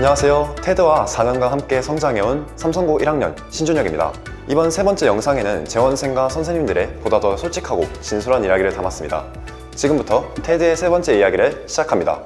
안녕하세요. 테드와 4년간 함께 성장해온 삼성고 1학년 신준혁입니다. 이번 세 번째 영상에는 재원생과 선생님들의 보다 더 솔직하고 진솔한 이야기를 담았습니다. 지금부터 테드의 세 번째 이야기를 시작합니다.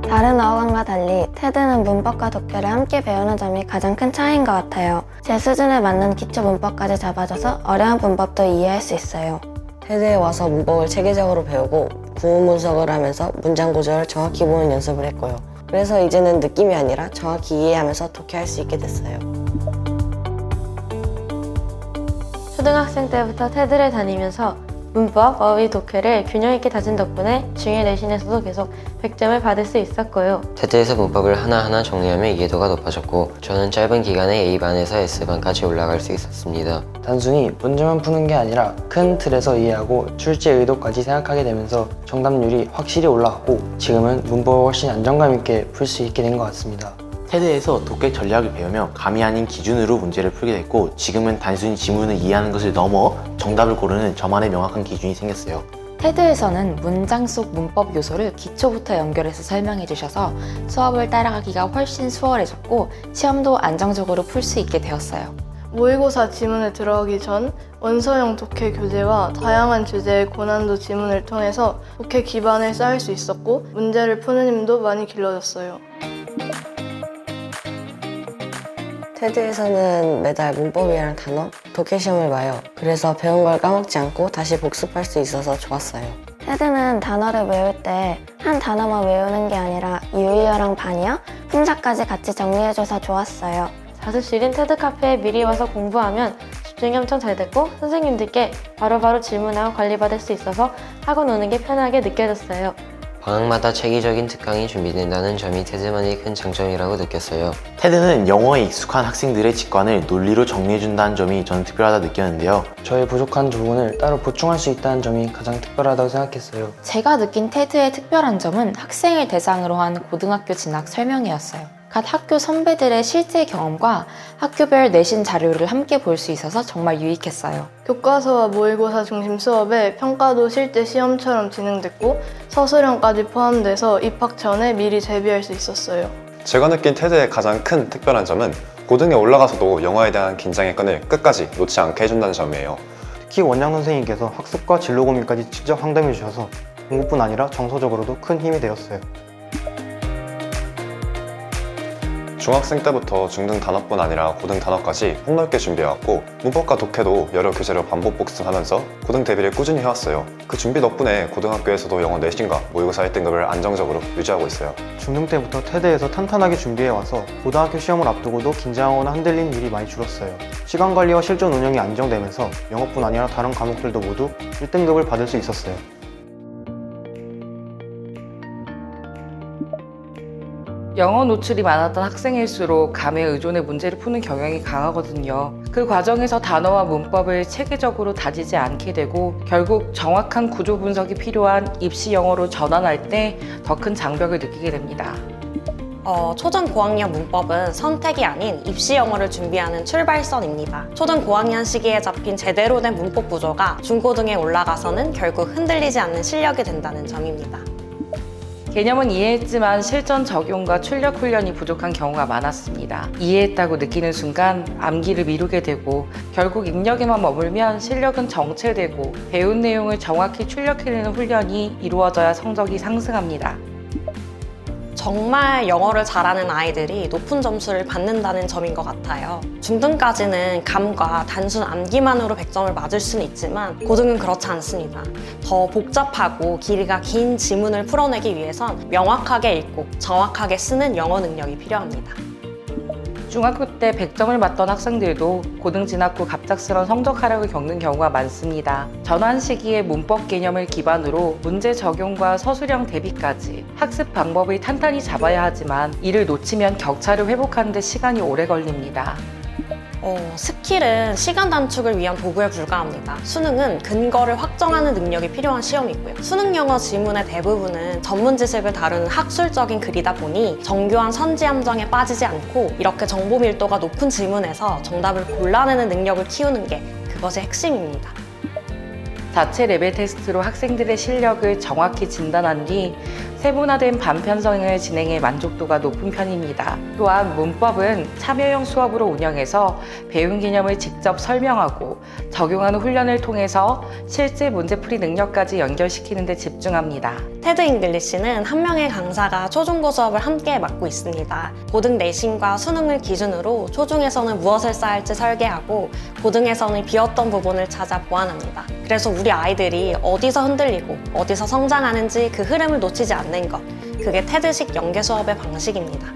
다른 어학원과 달리 테드는 문법과 독해를 함께 배우는 점이 가장 큰 차이인 것 같아요. 제 수준에 맞는 기초 문법까지 잡아줘서 어려운 문법도 이해할 수 있어요. 테드에 와서 문법을 체계적으로 배우고 구문 분석을 하면서 문장 구조를 정확히 보는 연습을 했고요. 그래서 이제는 느낌이 아니라 정확히 이해하면서 독해할 수 있게 됐어요. 초등학생 때부터 테드를 다니면서 문법, 어휘, 독해를 균형 있게 다진 덕분에 중일 내신에서도 계속 100점을 받을 수 있었고요. 테드에서 문법을 하나하나 정리하며 이해도가 높아졌고 저는 짧은 기간에 A반에서 S반까지 올라갈 수 있었습니다. 단순히 문제만 푸는 게 아니라 큰 틀에서 이해하고 출제 의도까지 생각하게 되면서 정답률이 확실히 올라갔고 지금은 문법을 훨씬 안정감 있게 풀 수 있게 된 것 같습니다. 테드에서 독해 전략을 배우며 감이 아닌 기준으로 문제를 풀게 됐고 지금은 단순히 지문을 이해하는 것을 넘어 정답을 고르는 저만의 명확한 기준이 생겼어요. 테드에서는 문장 속 문법 요소를 기초부터 연결해서 설명해 주셔서 수업을 따라가기가 훨씬 수월해졌고 시험도 안정적으로 풀 수 있게 되었어요. 모의고사 지문에 들어가기 전 원서형 독해 교재와 다양한 주제의 고난도 지문을 통해서 독해 기반을 쌓을 수 있었고 문제를 푸는 힘도 많이 길러졌어요. 테드에서는 매달 문법이랑 단어, 독해 시험을 봐요. 그래서 배운 걸 까먹지 않고 다시 복습할 수 있어서 좋았어요. 테드는 단어를 외울 때 한 단어만 외우는 게 아니라 유의어랑 반의어, 품사까지 같이 정리해줘서 좋았어요. 자습실인 테드 카페에 미리 와서 공부하면 집중이 엄청 잘 됐고 선생님들께 바로바로 질문하고 관리받을 수 있어서 학원 오는 게 편하게 느껴졌어요. 방학마다 체계적인 특강이 준비된다는 점이 테드만의 큰 장점이라고 느꼈어요. 테드는 영어에 익숙한 학생들의 직관을 논리로 정리해준다는 점이 저는 특별하다 느꼈는데요. 저의 부족한 부분을 따로 보충할 수 있다는 점이 가장 특별하다고 생각했어요. 제가 느낀 테드의 특별한 점은 학생을 대상으로 한 고등학교 진학 설명회였어요. 각 학교 선배들의 실제 경험과 학교별 내신 자료를 함께 볼 수 있어서 정말 유익했어요. 교과서와 모의고사 중심 수업에 평가도 실제 시험처럼 진행됐고 서술형까지 포함돼서 입학 전에 미리 대비할 수 있었어요. 제가 느낀 테드의 가장 큰 특별한 점은 고등에 올라가서도 영어에 대한 긴장의 끈을 끝까지 놓지 않게 해준다는 점이에요. 특히 원장 선생님께서 학습과 진로 고민까지 직접 상담해 주셔서 공부뿐 아니라 정서적으로도 큰 힘이 되었어요. 중학생 때부터 중등 단어뿐 아니라 고등 단어까지 폭넓게 준비해왔고 문법과 독해도 여러 교재로 반복 복습하면서 고등 대비를 꾸준히 해왔어요. 그 준비 덕분에 고등학교에서도 영어 내신과 모의고사 1등급을 안정적으로 유지하고 있어요. 중등 때부터 테드에서 탄탄하게 준비해와서 고등학교 시험을 앞두고도 긴장하거나 흔들리는 일이 많이 줄었어요. 시간 관리와 실전 운영이 안정되면서 영어뿐 아니라 다른 과목들도 모두 1등급을 받을 수 있었어요. 영어 노출이 많았던 학생일수록 감에 의존해 문제를 푸는 경향이 강하거든요. 그 과정에서 단어와 문법을 체계적으로 다지지 않게 되고 결국 정확한 구조 분석이 필요한 입시 영어로 전환할 때 더 큰 장벽을 느끼게 됩니다. 초등 고학년 문법은 선택이 아닌 입시 영어를 준비하는 출발선입니다. 초등 고학년 시기에 잡힌 제대로 된 문법 구조가 중고등에 올라가서는 결국 흔들리지 않는 실력이 된다는 점입니다. 개념은 이해했지만 실전 적용과 출력 훈련이 부족한 경우가 많았습니다. 이해했다고 느끼는 순간 암기를 미루게 되고 결국 입력에만 머물면 실력은 정체되고 배운 내용을 정확히 출력해내는 훈련이 이루어져야 성적이 상승합니다. 정말 영어를 잘하는 아이들이 높은 점수를 받는다는 점인 것 같아요. 중등까지는 감과 단순 암기만으로 100점을 맞을 수는 있지만 고등은 그렇지 않습니다. 더 복잡하고 길이가 긴 지문을 풀어내기 위해선 명확하게 읽고 정확하게 쓰는 영어 능력이 필요합니다. 중학교 때 100점을 맞던 학생들도 고등 진학 후 갑작스런 성적 하락을 겪는 경우가 많습니다. 전환 시기의 문법 개념을 기반으로 문제 적용과 서술형 대비까지 학습 방법을 탄탄히 잡아야 하지만 이를 놓치면 격차를 회복하는 데 시간이 오래 걸립니다. 스킬은 시간 단축을 위한 도구에 불과합니다. 수능은 근거를 확정하는 능력이 필요한 시험이고요. 수능 영어 지문의 대부분은 전문 지식을 다루는 학술적인 글이다 보니 정교한 선지 함정에 빠지지 않고 이렇게 정보 밀도가 높은 지문에서 정답을 골라내는 능력을 키우는 게 그것의 핵심입니다. 자체 레벨 테스트로 학생들의 실력을 정확히 진단한 뒤 세분화된 반편성을 진행해 만족도가 높은 편입니다. 또한 문법은 참여형 수업으로 운영해서 배운 개념을 직접 설명하고 적용하는 훈련을 통해서 실제 문제풀이 능력까지 연결시키는 데 집중합니다. 테드 잉글리시는 한 명의 강사가 초중고 수업을 함께 맡고 있습니다. 고등 내신과 수능을 기준으로 초중에서는 무엇을 쌓을지 설계하고 고등에서는 비었던 부분을 찾아 보완합니다. 그래서 우리 아이들이 어디서 흔들리고 어디서 성장하는지 그 흐름을 놓치지 않는 것, 그게 테드식 연계 수업의 방식입니다.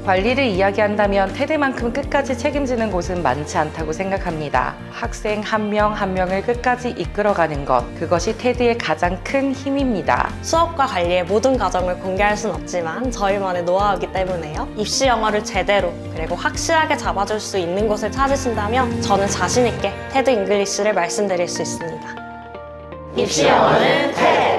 관리를 이야기한다면 테드만큼 끝까지 책임지는 곳은 많지 않다고 생각합니다. 학생 한 명 한 명을 끝까지 이끌어가는 것, 그것이 테드의 가장 큰 힘입니다. 수업과 관리의 모든 과정을 공개할 순 없지만 저희만의 노하우이기 때문에요. 입시 영어를 제대로 그리고 확실하게 잡아줄 수 있는 곳을 찾으신다면 저는 자신 있게 테드 잉글리시를 말씀드릴 수 있습니다. 입시 영어는 테드!